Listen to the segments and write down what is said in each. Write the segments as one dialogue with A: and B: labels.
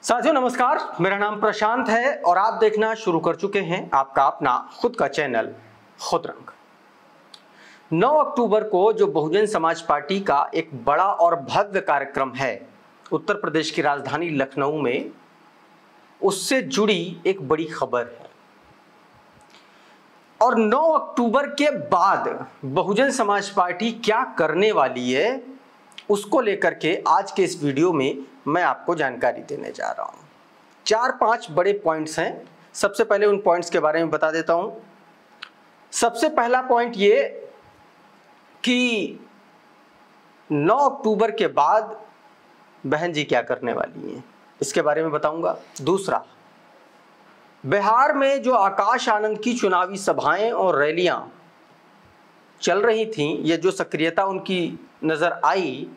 A: साथियों नमस्कार, मेरा नाम प्रशांत है और आप देखना शुरू कर चुके हैं आपका अपना खुद का चैनल खुद रंग। 9 अक्टूबर को जो बहुजन समाज पार्टी का एक बड़ा और भव्य कार्यक्रम है उत्तर प्रदेश की राजधानी लखनऊ में, उससे जुड़ी एक बड़ी खबर है। और 9 अक्टूबर के बाद बहुजन समाज पार्टी क्या करने वाली है, उसको लेकर के आज के इस वीडियो में मैं आपको जानकारी देने जा रहा हूं। 4-5 बड़े पॉइंट्स हैं। सबसे पहले उन पॉइंट्स के बारे में बता देता हूं। सबसे पहला पॉइंट ये कि 9 अक्टूबर के बाद बहन जी क्या करने वाली हैं, इसके बारे में बताऊंगा। दूसरा, बिहार में जो आकाश आनंद की चुनावी सभाएं और रैलियां चल रही थीं, ये जो सक्रियता उनकी नजर आई,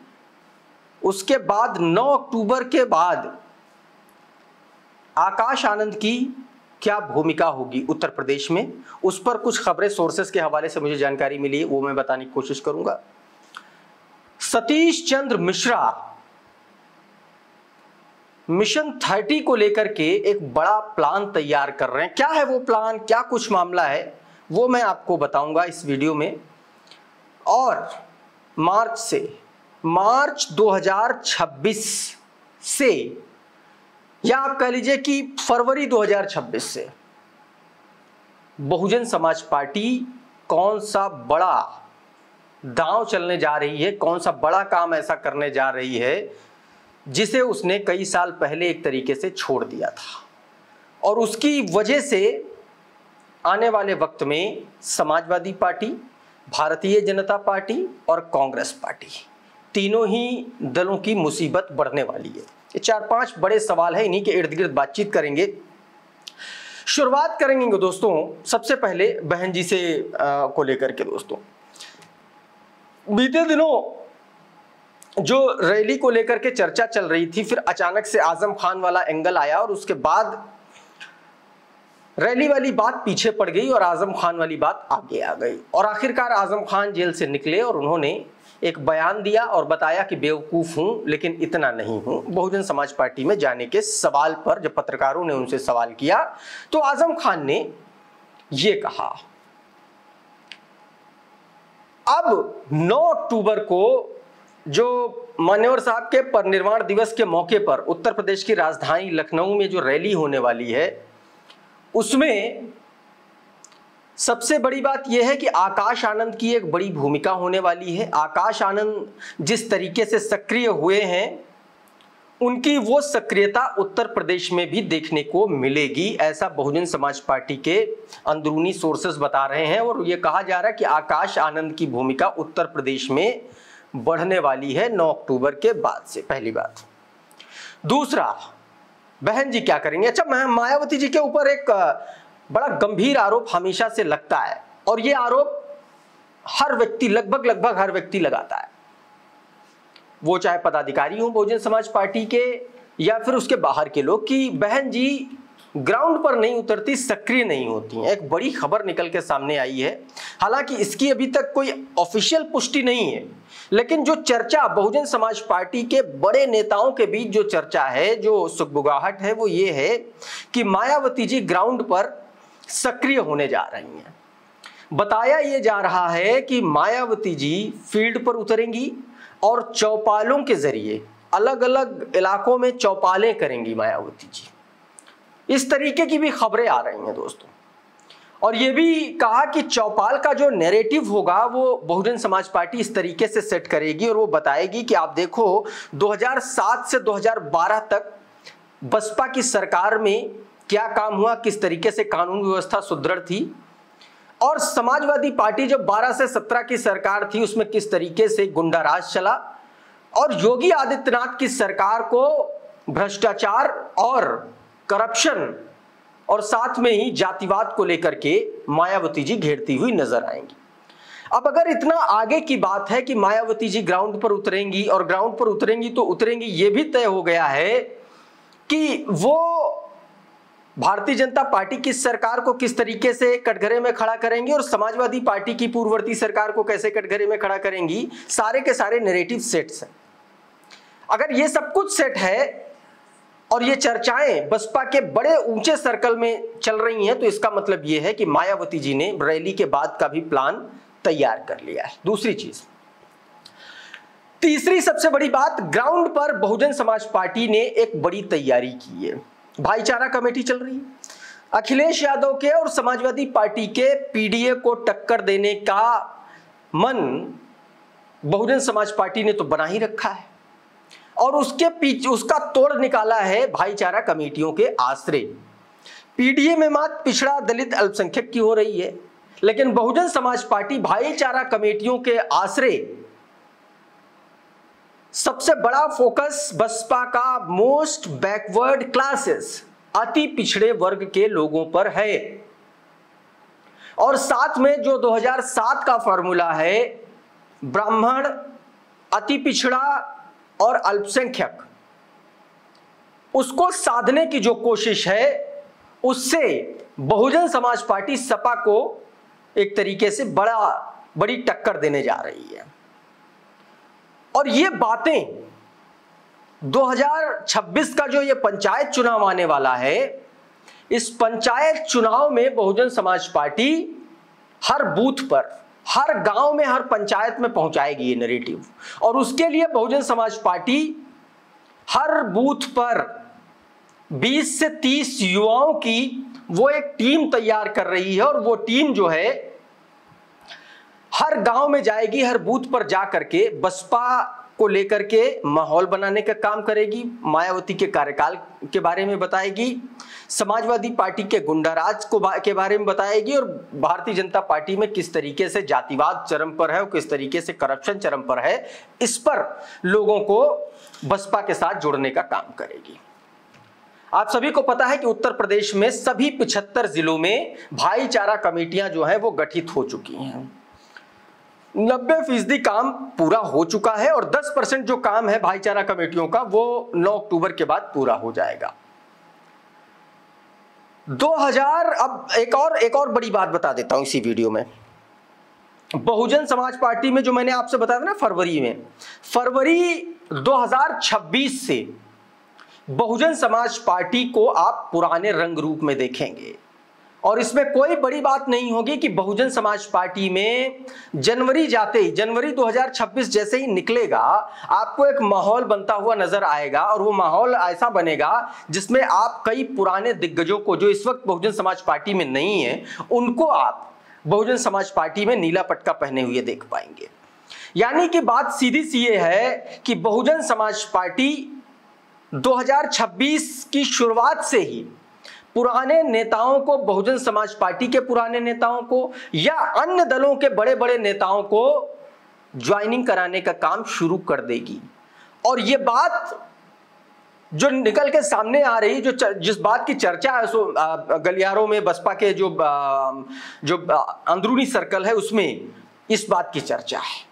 A: उसके बाद 9 अक्टूबर के बाद आकाश आनंद की क्या भूमिका होगी उत्तर प्रदेश में, उस पर कुछ खबरें सोर्सेस के हवाले से मुझे जानकारी मिली है, वो मैं बताने की कोशिश करूंगा। सतीश चंद्र मिश्रा मिशन 30 को लेकर के एक बड़ा प्लान तैयार कर रहे हैं। क्या है वो प्लान, क्या कुछ मामला है, वो मैं आपको बताऊंगा इस वीडियो में। और मार्च 2026 से, या आप कह लीजिए कि फरवरी 2026 से बहुजन समाज पार्टी कौन सा बड़ा दांव चलने जा रही है, कौन सा बड़ा काम ऐसा करने जा रही है जिसे उसने कई साल पहले एक तरीके से छोड़ दिया था। और उसकी वजह से आने वाले वक्त में समाजवादी पार्टी, भारतीय जनता पार्टी और कांग्रेस पार्टी, तीनों ही दलों की मुसीबत बढ़ने वाली है। ये 4-5 बड़े सवाल है, इन्हीं के इर्द गिर्द बातचीत करेंगे। शुरुआत करेंगे दोस्तों सबसे पहले बहन जी से को लेकर के। दोस्तों, बीते दिनों जो रैली को लेकर के चर्चा चल रही थी, फिर अचानक से आजम खान वाला एंगल आया और उसके बाद रैली वाली बात पीछे पड़ गई और आजम खान वाली बात आगे आ गई। और आखिरकार आजम खान जेल से निकले और उन्होंने एक बयान दिया और बताया कि बेवकूफ हूं लेकिन इतना नहीं हूं। बहुजन समाज पार्टी में जाने के सवाल पर जब पत्रकारों ने उनसे सवाल किया तो आजम खान ने यह कहा। अब 9 अक्टूबर को जो मान्यवर साहब के परिनिर्वाण दिवस के मौके पर उत्तर प्रदेश की राजधानी लखनऊ में जो रैली होने वाली है, उसमें सबसे बड़ी बात यह है कि आकाश आनंद की एक बड़ी भूमिका होने वाली है। आकाश आनंद जिस तरीके से सक्रिय हुए हैं, उनकी वो सक्रियता उत्तर प्रदेश में भी देखने को मिलेगी, ऐसा बहुजन समाज पार्टी के अंदरूनी सोर्सेस बता रहे हैं। और ये कहा जा रहा है कि आकाश आनंद की भूमिका उत्तर प्रदेश में बढ़ने वाली है 9 अक्टूबर के बाद से, पहली बात। दूसरा, बहन जी क्या करेंगे। अच्छा, मायावती जी के ऊपर एक बड़ा गंभीर आरोप हमेशा से लगता है और यह आरोप हर व्यक्ति, लगभग हर व्यक्ति लगाता है, वो चाहे पदाधिकारी हो बहुजन समाज पार्टी के या फिर उसके बाहर के लोग, कि बहन जी ग्राउंड पर नहीं उतरती, सक्रिय नहीं होती हैं। एक बड़ी खबर निकल के सामने आई है, हालांकि इसकी अभी तक कोई ऑफिशियल पुष्टि नहीं है, लेकिन जो चर्चा बहुजन समाज पार्टी के बड़े नेताओं के बीच जो चर्चा है, जो सुगबुगाहट है, वो ये है कि मायावती जी ग्राउंड पर सक्रिय होने जा रही हैं। बताया ये जा रहा है कि मायावती जी फील्ड पर उतरेंगी और चौपालों के जरिए अलग अलग इलाकों में चौपालें करेंगी मायावती जी। इस तरीके की भी खबरें आ रही हैं दोस्तों। और ये भी कहा कि चौपाल का जो नैरेटिव होगा वो बहुजन समाज पार्टी इस तरीके से सेट करेगी और वो बताएगी कि आप देखो 2007 से 2012 तक बसपा की सरकार में क्या काम हुआ, किस तरीके से कानून व्यवस्था सुदृढ़ थी, और समाजवादी पार्टी जब 12 से 17 की सरकार थी उसमें किस तरीके से गुंडाराज चला, और योगी आदित्यनाथ की सरकार को भ्रष्टाचार और करप्शन और साथ में ही जातिवाद को लेकर के मायावती जी घेरती हुई नजर आएंगी। अब अगर इतना आगे की बात है कि मायावती जी ग्राउंड पर उतरेंगी, और ग्राउंड पर उतरेंगी तो उतरेंगी, ये भी तय हो गया है कि वो भारतीय जनता पार्टी की सरकार को किस तरीके से कटघरे में खड़ा करेंगी और समाजवादी पार्टी की पूर्ववर्ती सरकार को कैसे कटघरे में खड़ा करेंगी, सारे के सारे नैरेटिव सेट्स हैं। अगर ये सब कुछ सेट है और ये चर्चाएं बसपा के बड़े ऊंचे सर्कल में चल रही हैं, तो इसका मतलब ये है कि मायावती जी ने रैली के बाद का भी प्लान तैयार कर लिया है। दूसरी चीज, तीसरी सबसे बड़ी बात, ग्राउंड पर बहुजन समाज पार्टी ने एक बड़ी तैयारी की है। भाईचारा कमेटी चल रही है। अखिलेश यादव के और समाजवादी पार्टी के पीडीए को टक्कर देने का मन बहुजन समाज पार्टी ने तो बना ही रखा है, और उसके पीछे उसका तोड़ निकाला है भाईचारा कमेटियों के आश्रय। पीडीए में मात पिछड़ा दलित अल्पसंख्यक की हो रही है, लेकिन बहुजन समाज पार्टी भाईचारा कमेटियों के आश्रय सबसे बड़ा फोकस बसपा का मोस्ट बैकवर्ड क्लासेस, अति पिछड़े वर्ग के लोगों पर है। और साथ में जो 2007 का फॉर्मूला है, ब्राह्मण, अति पिछड़ा और अल्पसंख्यक, उसको साधने की जो कोशिश है, उससे बहुजन समाज पार्टी सपा को एक तरीके से बड़ी टक्कर देने जा रही है। और ये बातें 2026 का जो ये पंचायत चुनाव आने वाला है, इस पंचायत चुनाव में बहुजन समाज पार्टी हर बूथ पर, हर गांव में, हर पंचायत में पहुंचाएगी ये नैरेटिव। और उसके लिए बहुजन समाज पार्टी हर बूथ पर 20 से 30 युवाओं की वो एक टीम तैयार कर रही है, और वो टीम जो है हर गांव में जाएगी, हर बूथ पर जा करके बसपा को लेकर के माहौल बनाने का काम करेगी, मायावती के कार्यकाल के बारे में बताएगी, समाजवादी पार्टी के गुंडाराज के बारे में बताएगी, और भारतीय जनता पार्टी में किस तरीके से जातिवाद चरम पर है और किस तरीके से करप्शन चरम पर है, इस पर लोगों को बसपा के साथ जोड़ने का काम करेगी। आप सभी को पता है कि उत्तर प्रदेश में सभी 75 जिलों में भाईचारा कमेटियां जो है वो गठित हो चुकी हैं। 90% काम पूरा हो चुका है, और 10% जो काम है भाईचारा कमेटियों का वो 9 अक्टूबर के बाद पूरा हो जाएगा। 2000 अब एक और बड़ी बात बता देता हूं इसी वीडियो में। बहुजन समाज पार्टी में जो मैंने आपसे बताया था ना, फरवरी 2026 से बहुजन समाज पार्टी को आप पुराने रंग रूप में देखेंगे, और इसमें कोई बड़ी बात नहीं होगी कि बहुजन समाज पार्टी में जनवरी 2026 जैसे ही निकलेगा, आपको एक माहौल बनता हुआ नजर आएगा, और वो माहौल ऐसा बनेगा जिसमें आप कई पुराने दिग्गजों को, जो इस वक्त बहुजन समाज पार्टी में नहीं है, उनको आप बहुजन समाज पार्टी में नीला पटका पहने हुए देख पाएंगे। यानी कि बात सीधी सी ये है कि बहुजन समाज पार्टी 2026 की शुरुआत से ही पुराने नेताओं को, बहुजन समाज पार्टी के पुराने नेताओं को या अन्य दलों के बड़े बड़े नेताओं को ज्वाइनिंग कराने का काम शुरू कर देगी। और ये बात जो निकल के सामने आ रही, जिस बात की चर्चा है, सो गलियारों में बसपा के जो अंदरूनी सर्कल है उसमें इस बात की चर्चा है।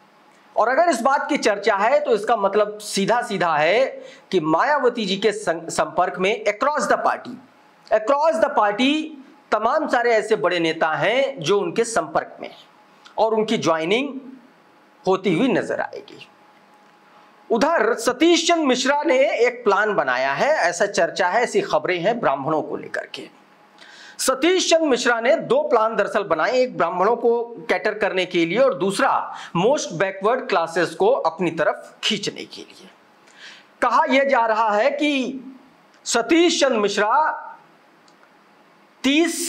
A: और अगर इस बात की चर्चा है तो इसका मतलब सीधा सीधा है कि मायावती जी के संपर्क में अक्रॉस द पार्टी तमाम सारे ऐसे बड़े नेता हैं जो उनके संपर्क में हैं, और उनकी ज्वाइनिंग होती हुई नजर आएगी। उधर सतीश चंद्र मिश्रा ने एक प्लान बनाया है, ऐसा चर्चा है, ऐसी खबरें हैं ब्राह्मणों को लेकर के। सतीश चंद्र मिश्रा ने 2 प्लान दरअसल बनाए, एक ब्राह्मणों को कैटर करने के लिए और दूसरा मोस्ट बैकवर्ड क्लासेस को अपनी तरफ खींचने के लिए। कहा यह जा रहा है कि सतीश चंद्र मिश्रा 30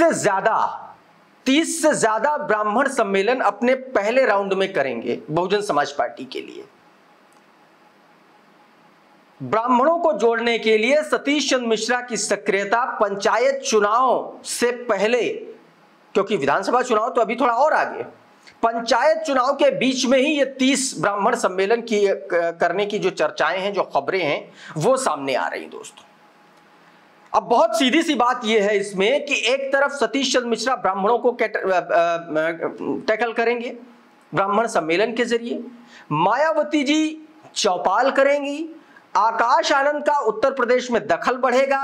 A: से ज्यादा ब्राह्मण सम्मेलन अपने पहले राउंड में करेंगे बहुजन समाज पार्टी के लिए। ब्राह्मणों को जोड़ने के लिए सतीश चंद्र मिश्रा की सक्रियता पंचायत चुनाव से पहले, क्योंकि विधानसभा चुनाव तो अभी थोड़ा और आगे, पंचायत चुनाव के बीच में ही ये 30 ब्राह्मण सम्मेलन की करने की जो चर्चाएं हैं, जो खबरें हैं, वो सामने आ रही दोस्तों। अब बहुत सीधी सी बात यह है इसमें कि एक तरफ सतीश चंद्र मिश्रा ब्राह्मणों को टैकल करेंगे ब्राह्मण सम्मेलन के जरिए, मायावती जी चौपाल करेंगी, आकाश आनंद का उत्तर प्रदेश में दखल बढ़ेगा,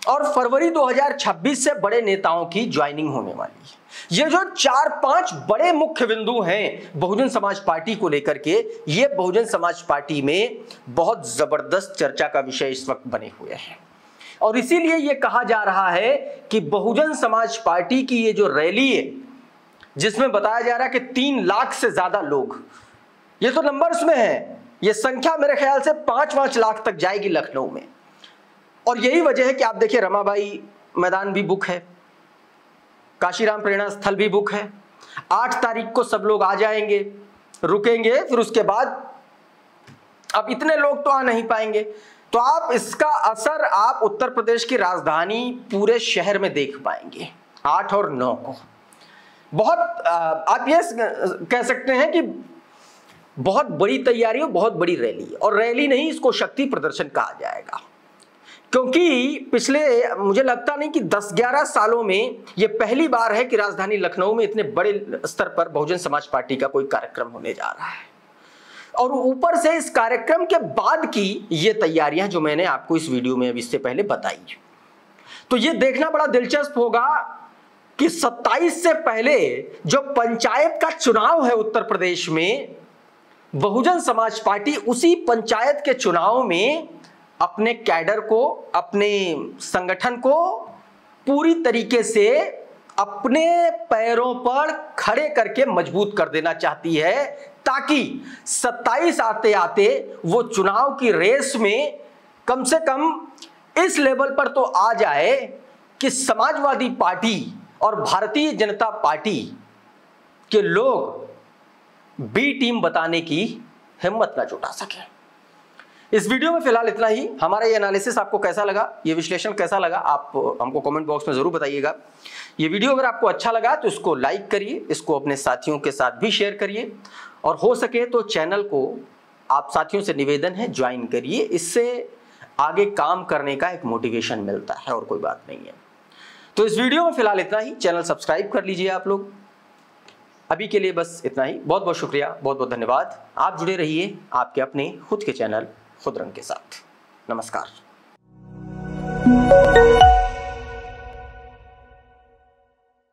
A: और फरवरी 2026 से बड़े नेताओं की ज्वाइनिंग होने वाली है। ये जो 4-5 बड़े मुख्य बिंदु हैं बहुजन समाज पार्टी को लेकर के, ये बहुजन समाज पार्टी में बहुत जबरदस्त चर्चा का विषय इस वक्त बने हुए हैं। और इसीलिए ये कहा जा रहा है कि बहुजन समाज पार्टी की ये जो रैली है, जिसमें बताया जा रहा है कि 3 लाख से ज्यादा लोग, ये तो नंबर्स में है, ये संख्या मेरे ख्याल से 5-5 लाख तक जाएगी लखनऊ में। और यही वजह है कि आप देखिए रमाबाई मैदान भी बुक है, काशीराम प्रेरणा स्थल भी बुक है। 8 तारीख को सब लोग आ जाएंगे, रुकेंगे, फिर उसके बाद अब इतने लोग तो आ नहीं पाएंगे। तो आप इसका असर आप उत्तर प्रदेश की राजधानी पूरे शहर में देख पाएंगे 8 और 9 को। बहुत आप ये कह सकते हैं कि बहुत बड़ी तैयारी और बहुत बड़ी रैली, और रैली नहीं, इसको शक्ति प्रदर्शन कहा जाएगा। क्योंकि पिछले मुझे लगता नहीं कि 10-11 सालों में यह पहली बार है कि राजधानी लखनऊ में इतने बड़े स्तर पर बहुजन समाज पार्टी का कोई कार्यक्रम होने जा रहा है। और ऊपर से इस कार्यक्रम के बाद की ये तैयारियां जो मैंने आपको इस वीडियो में अब इससे पहले बताई, तो ये देखना बड़ा दिलचस्प होगा कि 27 से पहले जो पंचायत का चुनाव है उत्तर प्रदेश में, बहुजन समाज पार्टी उसी पंचायत के चुनाव में अपने कैडर को, अपने संगठन को पूरी तरीके से अपने पैरों पर खड़े करके मजबूत कर देना चाहती है, ताकि 27 आते आते वो चुनाव की रेस में कम से कम इस लेवल पर तो आ जाए कि समाजवादी पार्टी और भारतीय जनता पार्टी के लोग बी टीम बताने की हिम्मत ना जुटा सके। इस वीडियो में फिलहाल इतना ही। हमारा ये एनालिसिस आपको कैसा लगा, ये विश्लेषण कैसा लगा, आप हमको कमेंट बॉक्स में जरूर बताइएगा। ये वीडियो अगर आपको अच्छा लगा तो इसको लाइक करिए, इसको अपने साथियों के साथ भी शेयर करिए, और हो सके तो चैनल को आप साथियों से निवेदन है ज्वाइन करिए। इससे आगे काम करने का एक मोटिवेशन मिलता है, और कोई बात नहीं है। तो इस वीडियो में फिलहाल इतना ही। चैनल सब्सक्राइब कर लीजिए आप लोग। अभी के लिए बस इतना ही। बहुत बहुत शुक्रिया, बहुत बहुत धन्यवाद। आप जुड़े रहिए आपके अपने खुद के चैनल खुद रंग के साथ। नमस्कार।